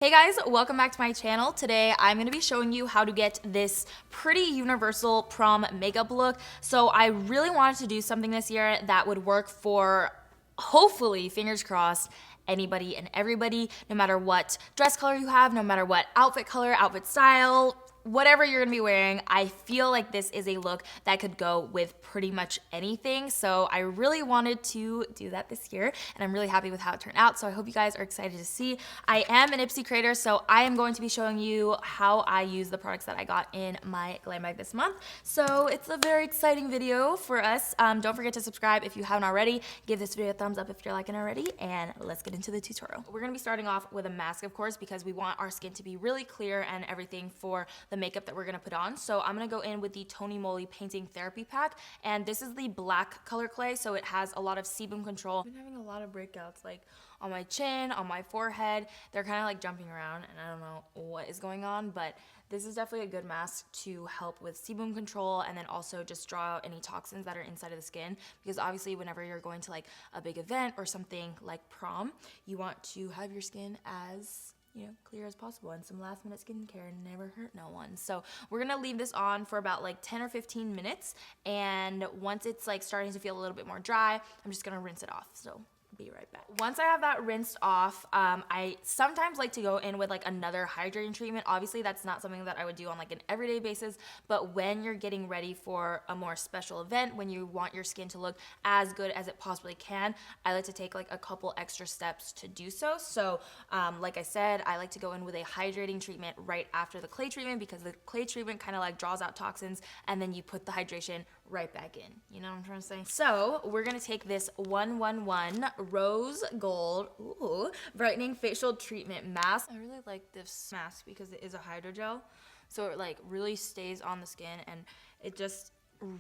Hey guys, welcome back to my channel. Today I'm going to be showing you how to get this pretty universal prom makeup look. So I really wanted to do something this year that would work for, hopefully, fingers crossed, anybody and everybody, no matter what dress color you have, no matter what outfit color, outfit style, whatever you're gonna be wearing. I feel like this is a look that could go with pretty much anything. So I really wanted to do that this year and I'm really happy with how it turned out. So I hope you guys are excited to see. I am an Ipsy creator, so I am going to be showing you how I use the products that I got in my glam bag this month. So it's a very exciting video for us. Don't forget to subscribe if you haven't already. Give this video a thumbs up if you're liking it already, and let's get into the tutorial. We're gonna be starting off with a mask, of course, because we want our skin to be really clear and everything for the makeup that we're gonna put on. So I'm gonna go in with the Tony Moly Painting Therapy Pack, and this is the black color clay, so it has a lot of sebum control. I've been having a lot of breakouts, like on my chin, on my forehead. They're kind of like jumping around, and I don't know what is going on, but this is definitely a good mask to help with sebum control and then also just draw out any toxins that are inside of the skin, because obviously whenever you're going to like a big event or something like prom, you want to have your skin as clear as possible, and some last minute skincare never hurt no one. So we're gonna leave this on for about like 10 or 15 minutes, and once it's like starting to feel a little bit more dry, I'm just gonna rinse it off. So be right back. Once I have that rinsed off, I sometimes like to go in with like another hydrating treatment. Obviously that's not something that I would do on like an everyday basis, but when you're getting ready for a more special event, when you want your skin to look as good as it possibly can, I like to take like a couple extra steps to do so. So like I said, I like to go in with a hydrating treatment right after the clay treatment, because the clay treatment kind of like draws out toxins, and then you put the hydration right back in. You know what I'm trying to say? So we're gonna take this 111 Rose Gold Brightening Facial Treatment Mask. I really like this mask because it is a hydrogel, so it like really stays on the skin, and it just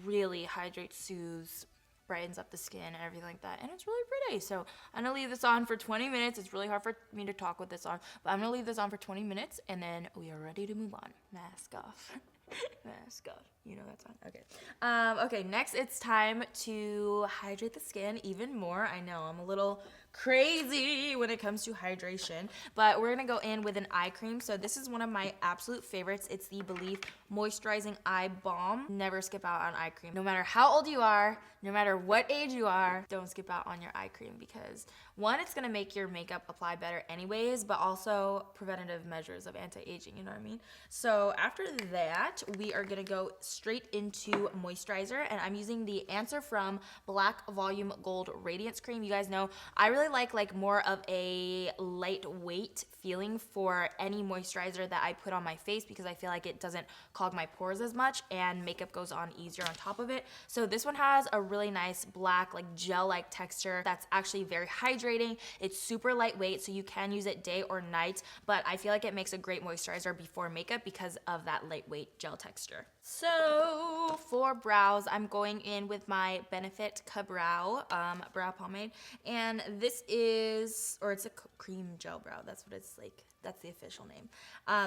really hydrates, soothes, brightens up the skin and everything like that, and it's really pretty. So I'm gonna leave this on for 20 minutes. It's really hard for me to talk with this on, but I'm gonna leave this on for 20 minutes, and then we are ready to move on. Mask off. Mask off. You know that song? Okay. Okay, next it's time to hydrate the skin even more. I know I'm a little crazy when it comes to hydration, but we're gonna go in with an eye cream. So this is one of my absolute favorites. It's the Belief Moisturizing Eye Balm. Never skip out on eye cream. No matter how old you are, no matter what age you are, don't skip out on your eye cream, because one, it's gonna make your makeup apply better anyways, but also preventative measures of anti-aging, you know what I mean? So after that, we are gonna go straight into moisturizer, and I'm using the Answer From Black Volume Gold Radiance Cream. You guys know I really like more of a lightweight feeling for any moisturizer that I put on my face, because I feel like it doesn't clog my pores as much and makeup goes on easier on top of it. So this one has a really nice black like gel-like texture that's actually very hydrating. It's super lightweight, so you can use it day or night, but I feel like it makes a great moisturizer before makeup because of that lightweight gel texture. So for brows, I'm going in with my Benefit Ka-Brow brow pomade, and this is, or it's a cream gel brow, that's what it's like. That's the official name.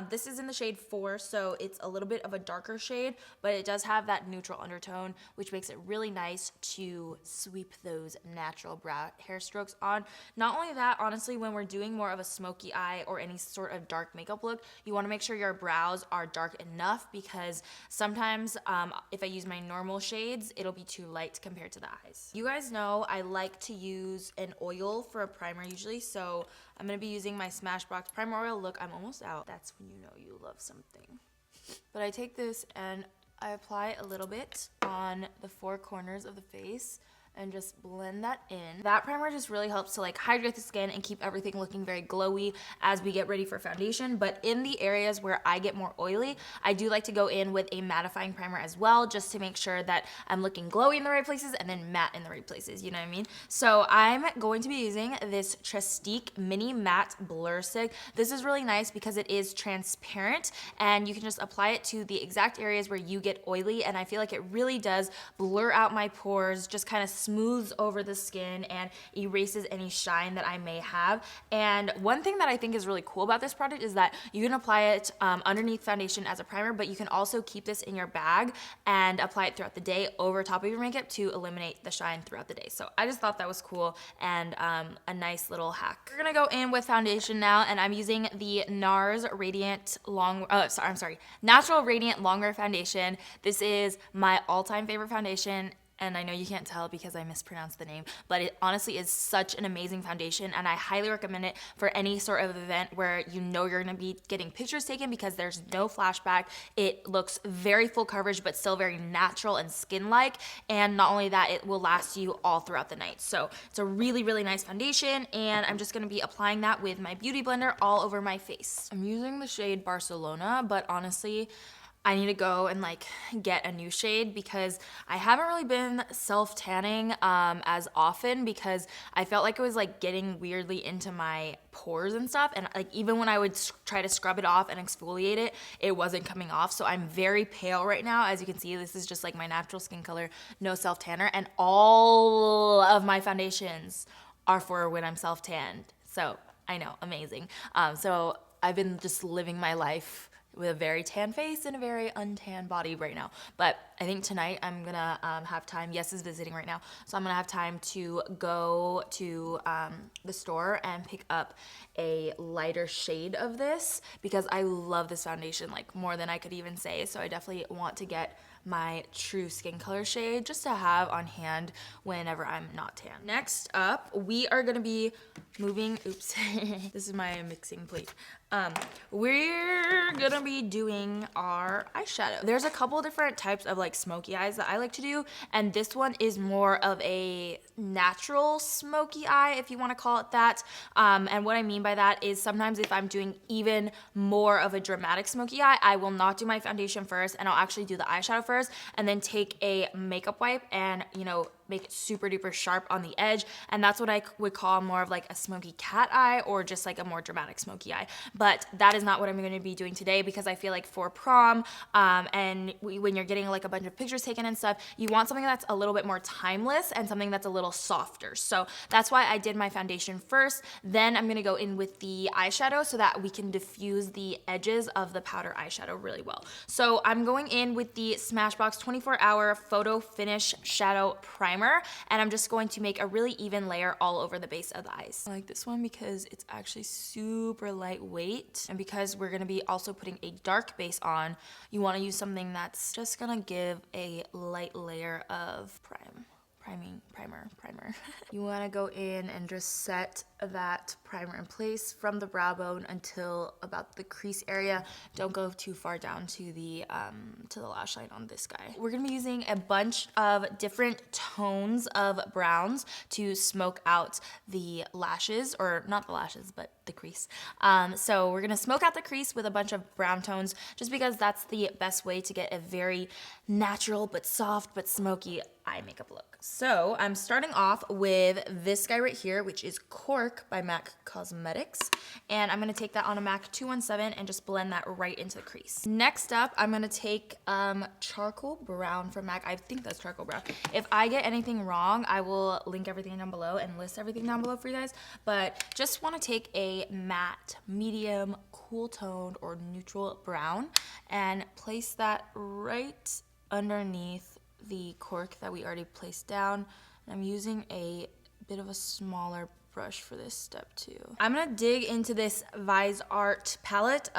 This is in the shade 4, so it's a little bit of a darker shade, but it does have that neutral undertone, which makes it really nice to sweep those natural brow hair strokes on. Not only that, honestly, when we're doing more of a smoky eye or any sort of dark makeup look, you want to make sure your brows are dark enough, because sometimes if I use my normal shades, it'll be too light compared to the eyes. You guys know I like to use an oil for a primer usually, so I'm going to be using my Smashbox Primer Oil. Look, I'm almost out. That's when you know you love something. But I take this and I apply a little bit on the 4 corners of the face and just blend that in. That primer just really helps to like hydrate the skin and keep everything looking very glowy as we get ready for foundation. But in the areas where I get more oily, I do like to go in with a mattifying primer as well, just to make sure that I'm looking glowy in the right places and then matte in the right places, you know what I mean? So I'm going to be using this Trestique Mini Matte Blur Stick. This is really nice because it is transparent, and you can just apply it to the exact areas where you get oily, and I feel like it really does blur out my pores, just kind of smooths over the skin and erases any shine that I may have. And one thing that I think is really cool about this product is that you can apply it underneath foundation as a primer, but you can also keep this in your bag and apply it throughout the day over top of your makeup to eliminate the shine throughout the day. So I just thought that was cool and a nice little hack. We're gonna go in with foundation now, and I'm using the NARS Radiant Natural Radiant Longwear Foundation. This is my all-time favorite foundation. And I know you can't tell because I mispronounced the name, but it honestly is such an amazing foundation, and I highly recommend it for any sort of event where you know you're gonna be getting pictures taken because there's no flashback. It looks very full coverage, but still very natural and skin-like, and not only that, it will last you all throughout the night. So it's a really, really nice foundation, and I'm just gonna be applying that with my beauty blender all over my face. I'm using the shade Barcelona, but honestly, I need to go and like get a new shade because I haven't really been self-tanning as often because I felt like it was like getting weirdly into my pores and stuff, and like even when I would try to scrub it off and exfoliate it, it wasn't coming off. So I'm very pale right now. As you can see, this is just like my natural skin color, no self-tanner, and all of my foundations are for when I'm self-tanned. So I know, amazing. So I've been just living my life with a very tan face and a very untanned body right now. But I think tonight I'm gonna have time. Yes is visiting right now, so I'm gonna have time to go to the store and pick up a lighter shade of this because I love this foundation like more than I could even say. So I definitely want to get my true skin color shade just to have on hand whenever I'm not tan. Next up, we are gonna be moving, oops, this is my mixing plate. We're gonna be doing our eyeshadow. There's a couple different types of like smoky eyes that I like to do, and this one is more of a natural smoky eye, if you wanna call it that. And what I mean by that is sometimes if I'm doing even more of a dramatic smoky eye, I will not do my foundation first, and I'll actually do the eyeshadow first, and then take a makeup wipe and, you know, make it super duper sharp on the edge, and that's what I would call more of like a smoky cat eye or just like a more dramatic smoky eye. But that is not what I'm going to be doing today because I feel like for prom and when you're getting like a bunch of pictures taken and stuff, you want something that's a little bit more timeless and something that's a little softer. So that's why I did my foundation first, then I'm going to go in with the eyeshadow so that we can diffuse the edges of the powder eyeshadow really well. So I'm going in with the Smashbox 24-hour Photo Finish Shadow Primer, and I'm just going to make a really even layer all over the base of the eyes. I like this one because it's actually super lightweight, and because we're gonna be also putting a dark base on, you wanna use something that's just gonna give a light layer of primer. You wanna go in and just set that primer in place from the brow bone until about the crease area. Don't go too far down to the lash line on this guy. We're gonna be using a bunch of different tones of browns to smoke out the lashes, or not the lashes, but the crease. So we're gonna smoke out the crease with a bunch of brown tones just because that's the best way to get a very natural but soft but smoky eye makeup look. So I'm starting off with this guy right here, which is Cork by MAC Cosmetics, and I'm gonna take that on a MAC 217 and just blend that right into the crease. Next up, I'm gonna take Charcoal Brown from MAC. I think that's Charcoal Brown. If I get anything wrong, I will link everything down below and list everything down below for you guys, but just wanna take a matte, medium, cool toned, or neutral brown and place that right underneath the cork that we already placed down. And I'm using a bit of a smaller brush for this step too. I'm gonna dig into this Vise Art palette.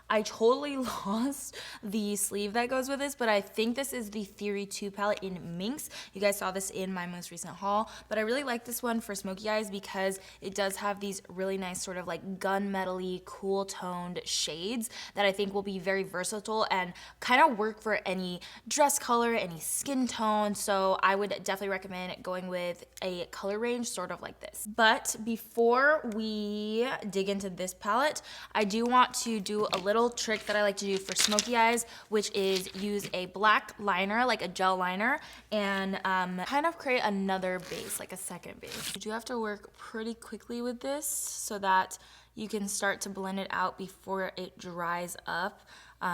I totally lost the sleeve that goes with this, but I think this is the Theory 2 palette in Minx. You guys saw this in my most recent haul, but I really like this one for smoky eyes because it does have these really nice sort of like gunmetal-y, cool toned shades that I think will be very versatile and kind of work for any dress color, any skin tone. So I would definitely recommend going with a color range sort of like this. But before we dig into this palette, I do want to do a little trick that I like to do for smoky eyes, which is use a black liner, like a gel liner, and kind of create another base, like a second base. You do have to work pretty quickly with this so that you can start to blend it out before it dries up.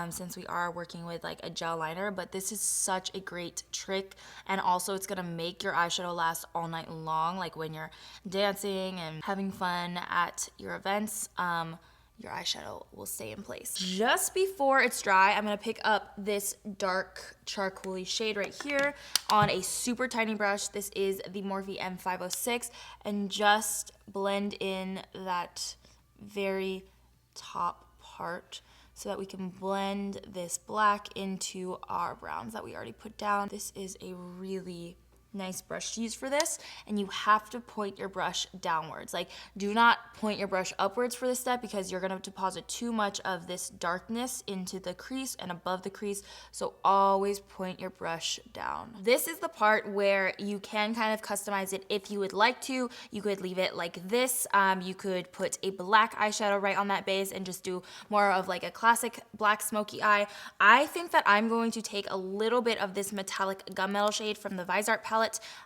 Since we are working with like a gel liner, but this is such a great trick, and also it's gonna make your eyeshadow last all night long, like when you're dancing and having fun at your events. Your eyeshadow will stay in place. Just before it's dry, I'm gonna pick up this dark charcoaly shade right here on a super tiny brush. This is the Morphe M506, and just blend in that very top part so that we can blend this black into our browns that we already put down. This is a really nice brush to use for this, and you have to point your brush downwards. Like, do not point your brush upwards for this step because you're gonna deposit too much of this darkness into the crease and above the crease, so always point your brush down. This is the part where you can kind of customize it if you would like to. You could leave it like this. You could put a black eyeshadow right on that base and just do more of like a classic black smoky eye. I think that I'm going to take a little bit of this metallic gunmetal shade from the Visart palette.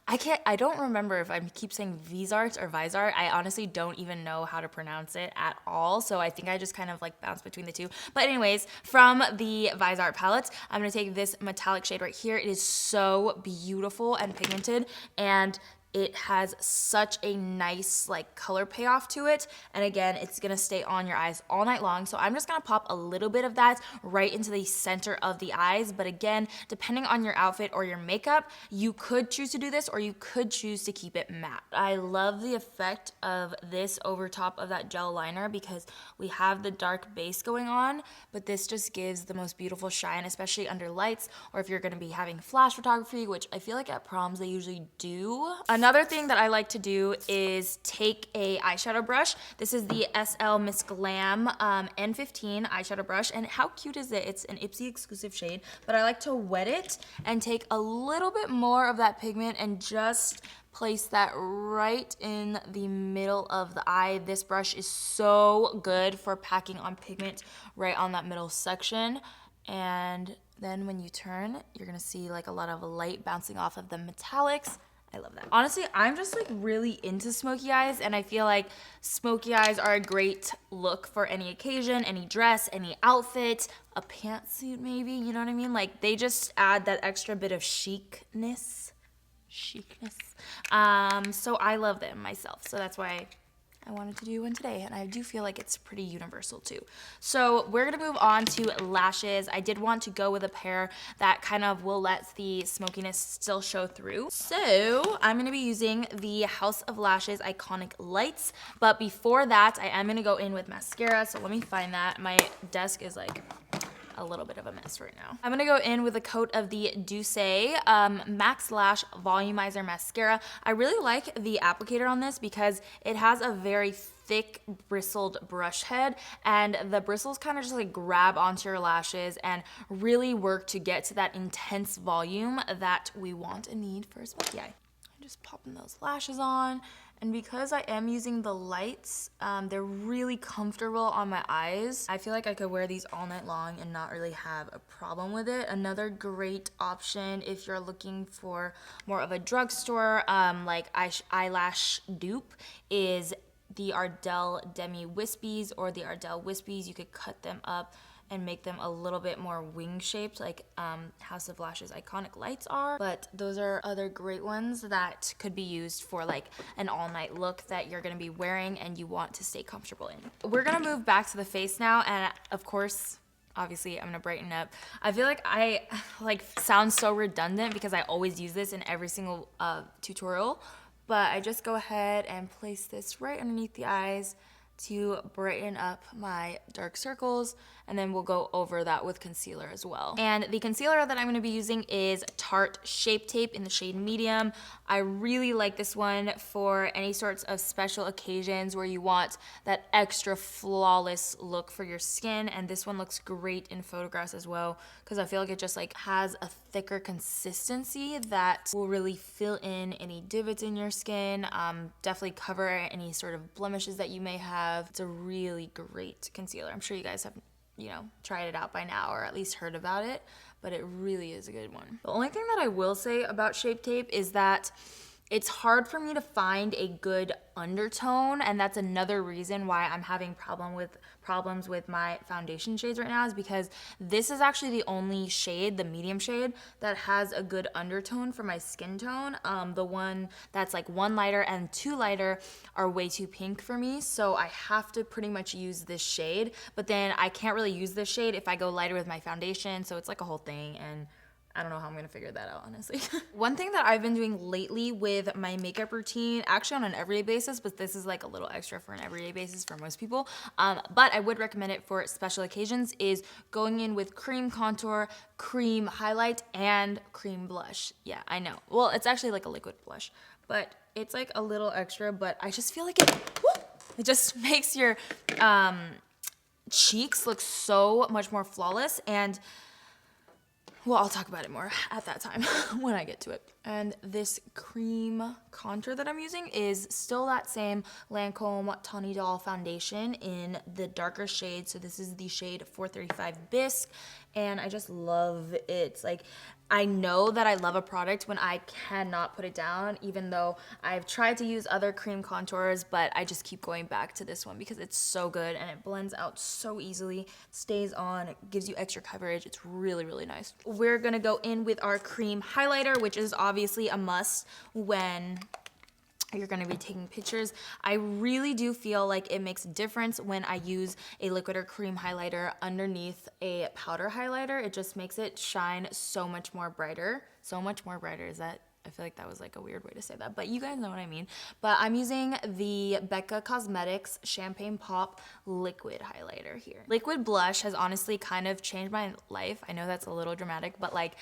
I don't remember if I keep saying Visart or Visart. I honestly don't even know how to pronounce it at all, so I think I just kind of like bounce between the two. But anyways, from the Visart palette, I'm gonna take this metallic shade right here. It is so beautiful and pigmented, and it has such a nice like color payoff to it. And again, it's gonna stay on your eyes all night long. So I'm just gonna pop a little bit of that right into the center of the eyes. But again, depending on your outfit or your makeup, you could choose to do this or you could choose to keep it matte. I love the effect of this over top of that gel liner because we have the dark base going on, but this just gives the most beautiful shine, especially under lights, or if you're gonna be having flash photography, which I feel like at proms they usually do. Another thing that I like to do is take a eyeshadow brush. This is the SL Miss Glam N15 eyeshadow brush, and how cute is it? It's an Ipsy exclusive shade, but I like to wet it and take a little bit more of that pigment and just place that right in the middle of the eye. This brush is so good for packing on pigment right on that middle section. And then when you turn, you're gonna see like a lot of light bouncing off of the metallics. I love that. Honestly, I'm just like really into smoky eyes, and I feel like smoky eyes are a great look for any occasion, any dress, any outfit, a pantsuit maybe, you know what I mean? Like they just add that extra bit of chicness. So I love them myself. So that's why I wanted to do one today, and I do feel like it's pretty universal too. So we're gonna move on to lashes. I did want to go with a pair that kind of will let the smokiness still show through. So I'm gonna be using the House of Lashes Iconic Lights, but before that, I am gonna go in with mascara. So let me find that. My desk is like a little bit of a mess right now. I'm gonna go in with a coat of the Douce Max Lash Volumizer Mascara. I really like the applicator on this because it has a very thick bristled brush head, and the bristles kind of just like grab onto your lashes and really work to get to that intense volume that we want and need for a smoky eye. I'm just popping those lashes on. And because I am using the lights, they're really comfortable on my eyes. I feel like I could wear these all night long and not really have a problem with it. Another great option if you're looking for more of a drugstore like eyelash dupe is the Ardell Demi Wispies or the Ardell Wispies. You could cut them up and make them a little bit more wing shaped like House of Lashes Iconic Lights are. But those are other great ones that could be used for like an all night look that you're gonna be wearing and you want to stay comfortable in. We're gonna move back to the face now, and of course, obviously I'm gonna brighten up. I feel like I sound so redundant because I always use this in every single tutorial, but I just go ahead and place this right underneath the eyes to brighten up my dark circles, and then we'll go over that with concealer as well. And the concealer that I'm gonna be using is Tarte Shape Tape in the shade Medium. I really like this one for any sorts of special occasions where you want that extra flawless look for your skin, and this one looks great in photographs as well because I feel like it just like has a thicker consistency that will really fill in any divots in your skin, definitely cover any sort of blemishes that you may have. It's a really great concealer. I'm sure you guys have, tried it out by now or at least heard about it, but it really is a good one. The only thing that I will say about Shape Tape is that it's hard for me to find a good undertone, and that's another reason why I'm having problems with my foundation shades right now, is because this is actually the only shade, the medium shade, that has a good undertone for my skin tone. The one that's like 1 lighter and 2 lighter are way too pink for me, so I have to pretty much use this shade, but then I can't really use this shade if I go lighter with my foundation, so it's like a whole thing, and I don't know how I'm gonna figure that out, honestly. One thing that I've been doing lately with my makeup routine, actually on an everyday basis, but this is like a little extra for an everyday basis for most people, but I would recommend it for special occasions, is going in with cream contour, cream highlight, and cream blush. Yeah, I know. Well, it's actually like a liquid blush, but it's like a little extra, but I just feel like it just makes your cheeks look so much more flawless. And well, I'll talk about it more at that time when I get to it. And this cream contour that I'm using is still that same Lancome Tawny Doll foundation in the darker shade. So this is the shade 435 Bisque, and I just love it. Like, I know that I love a product when I cannot put it down, even though I've tried to use other cream contours, but I just keep going back to this one because it's so good and it blends out so easily, stays on, it gives you extra coverage. It's really, really nice. We're gonna go in with our cream highlighter, which is obviously a must when you're gonna be taking pictures. I really do feel like it makes a difference when I use a liquid or cream highlighter underneath a powder highlighter. It just makes it shine so much more brighter. So much more brighter. Is that, I feel like that was like a weird way to say that, but you guys know what I mean. But I'm using the Becca Cosmetics Champagne Pop liquid highlighter here. Liquid blush has honestly kind of changed my life. I know that's a little dramatic, but like,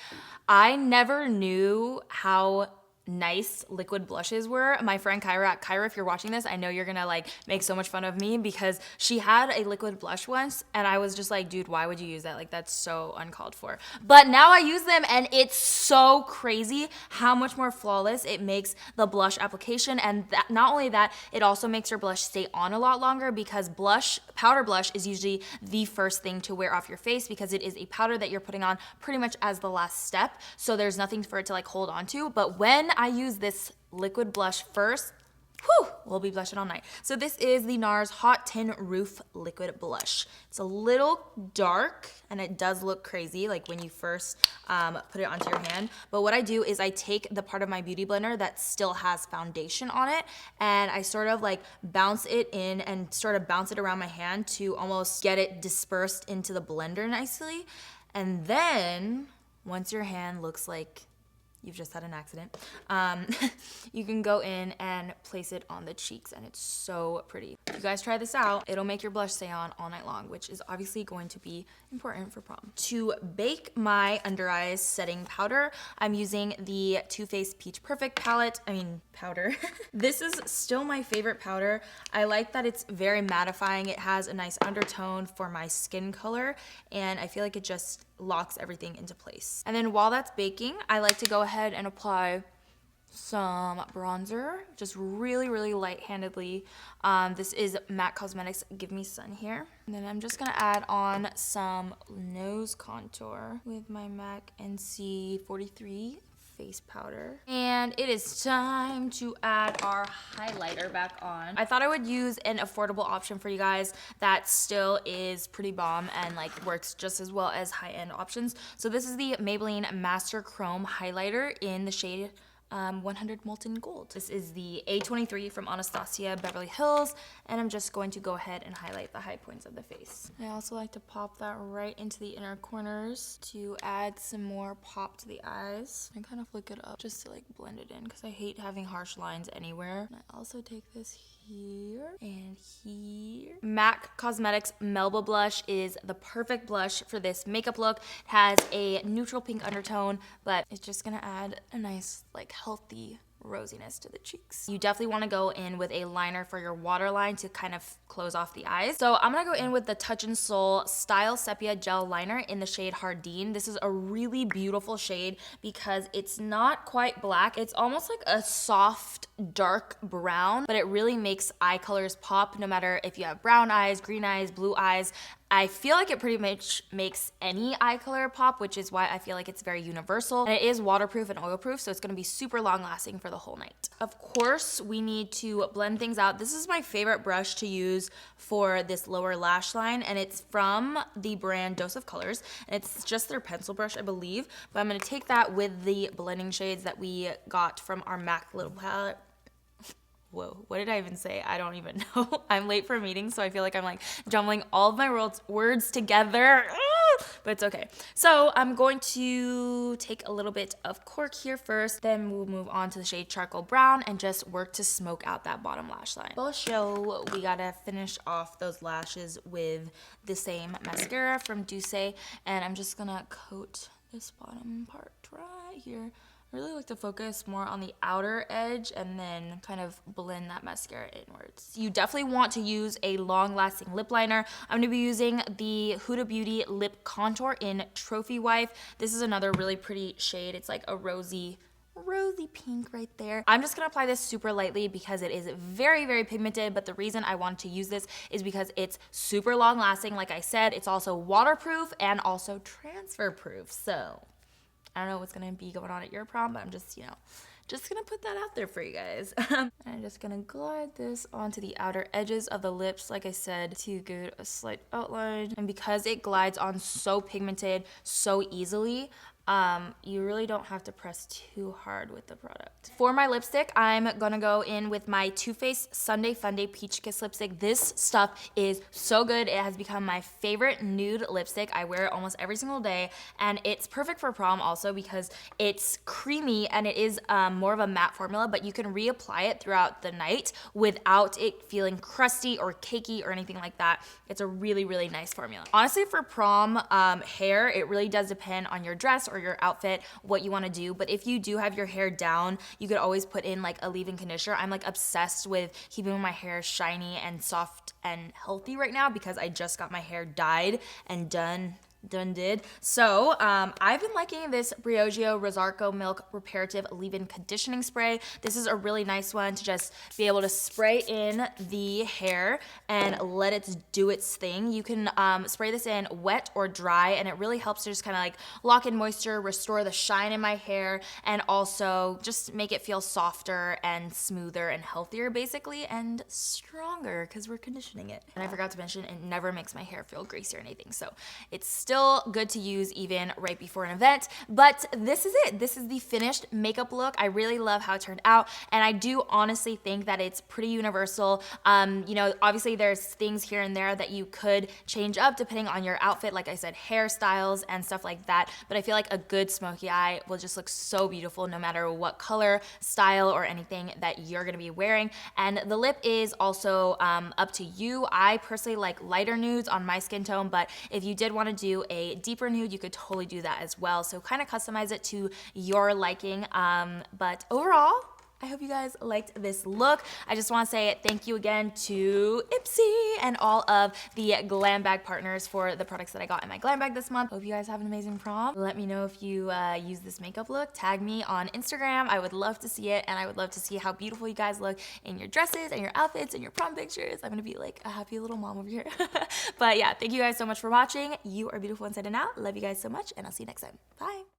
I never knew how nice liquid blushes were. My friend Kyra, if you're watching this, I know you're gonna like make so much fun of me because she had a liquid blush once and I was just like, dude, why would you use that? Like, that's so uncalled for. But now I use them and it's so crazy how much more flawless it makes the blush application. And that, not only that, it also makes your blush stay on a lot longer because powder blush is usually the first thing to wear off your face because it is a powder that you're putting on pretty much as the last step. So there's nothing for it to like hold on to. But when I use this liquid blush first, whew, we'll be blushing all night. So this is the NARS Hot Tin Roof Liquid Blush. It's a little dark and it does look crazy like when you first put it onto your hand. But what I do is I take the part of my beauty blender that still has foundation on it and I sort of like bounce it in and sort of bounce it around my hand to almost get it dispersed into the blender nicely. And then once your hand looks like you've just had an accident, you can go in and place it on the cheeks and it's so pretty. If you guys try this out, it'll make your blush stay on all night long, which is obviously going to be important for prom. To bake my under eyes setting powder, I'm using the Too Faced Peach Perfect powder. This is still my favorite powder. I like that it's very mattifying. It has a nice undertone for my skin color and I feel like it just locks everything into place. And then while that's baking, I like to go ahead and apply some bronzer, just really, really light-handedly. This is MAC Cosmetics Give Me Sun here. And then I'm just gonna add on some nose contour with my MAC NC 43 face powder. And it is time to add our highlighter back on. I thought I would use an affordable option for you guys that still is pretty bomb and like works just as well as high-end options. So this is the Maybelline Master Chrome highlighter in the shade 100 Molten Gold. This is the A23 from Anastasia Beverly Hills, and I'm just going to go ahead and highlight the high points of the face. I also like to pop that right into the inner corners to add some more pop to the eyes. I kind of flick it up just to like blend it in because I hate having harsh lines anywhere. And I also take this here and here. MAC Cosmetics Melba Blush is the perfect blush for this makeup look. It has a neutral pink undertone, but it's just gonna add a nice, like, healthy rosiness to the cheeks. You definitely want to go in with a liner for your waterline to kind of close off the eyes. So I'm gonna go in with the Touch in Soul Style Sepia Gel Liner in the shade Hardin. This is a really beautiful shade because it's not quite black. It's almost like a soft, dark brown, but it really makes eye colors pop no matter if you have brown eyes, green eyes, blue eyes. I feel like it pretty much makes any eye color pop, which is why I feel like it's very universal. And it is waterproof and oil-proof, so it's gonna be super long-lasting for the whole night. Of course, we need to blend things out. This is my favorite brush to use for this lower lash line, and it's from the brand Dose of Colors, and it's just their pencil brush, I believe. But I'm gonna take that with the blending shades that we got from our MAC little palette. Whoa, what did I even say? I don't even know. I'm late for a meeting, so I feel like I'm like jumbling all of my words together. But it's okay. So I'm going to take a little bit of cork here first, then we'll move on to the shade Charcoal Brown and just work to smoke out that bottom lash line. For show, we gotta finish off those lashes with the same mascara from Douce, and I'm just gonna coat this bottom part right here. I really like to focus more on the outer edge and then kind of blend that mascara inwards. You definitely want to use a long-lasting lip liner. I'm gonna be using the Huda Beauty Lip Contour in Trophy Wife. This is another really pretty shade. It's like a rosy pink right there. I'm just gonna apply this super lightly because it is very, very pigmented, but the reason I wanted to use this is because it's super long lasting. Like I said, it's also waterproof and also transfer proof. So I don't know what's gonna be going on at your prom, but I'm just, just gonna put that out there for you guys. I'm just gonna glide this onto the outer edges of the lips, like I said, to get a slight outline. And because it glides on so pigmented, so easily, you really don't have to press too hard with the product. For my lipstick, I'm gonna go in with my Too Faced Sunday Funday Peach Kiss lipstick. This stuff is so good. It has become my favorite nude lipstick. I wear it almost every single day, and it's perfect for prom also because it's creamy and it is more of a matte formula, but you can reapply it throughout the night without it feeling crusty or cakey or anything like that. It's a really, really nice formula. Honestly, for prom hair, it really does depend on your dress or your outfit, what you want to do. But if you do have your hair down, you could always put in like a leave-in conditioner. I'm like obsessed with keeping my hair shiny and soft and healthy right now because I just got my hair dyed and done. So I've been liking this Briogeo Rosarco Milk Reparative Leave-In Conditioning Spray. This is a really nice one to just be able to spray in the hair and let it do its thing. You can spray this in wet or dry, and it really helps to just kind of like lock in moisture, restore the shine in my hair, and also just make it feel softer and smoother and healthier basically, and stronger because we're conditioning it. And I forgot to mention, it never makes my hair feel greasy or anything, so it's still good to use even right before an event. But this is it. This is the finished makeup look. I really love how it turned out, and I do honestly think that it's pretty universal. Obviously there's things here and there that you could change up depending on your outfit, like I said, hairstyles and stuff like that, but I feel like a good smoky eye will just look so beautiful no matter what color, style, or anything that you're gonna be wearing. And the lip is also up to you. I personally like lighter nudes on my skin tone, but if you did want to do a deeper nude, you could totally do that as well. So kind of customize it to your liking. But overall, I hope you guys liked this look. I just want to say thank you again to Ipsy and all of the glam bag partners for the products that I got in my glam bag this month. Hope you guys have an amazing prom. Let me know if you use this makeup look. Tag me on Instagram. I would love to see it, and I would love to see how beautiful you guys look in your dresses and your outfits and your prom pictures. I'm gonna be like a happy little mom over here. But yeah, thank you guys so much for watching. You are beautiful inside and out. Love you guys so much, and I'll see you next time. Bye.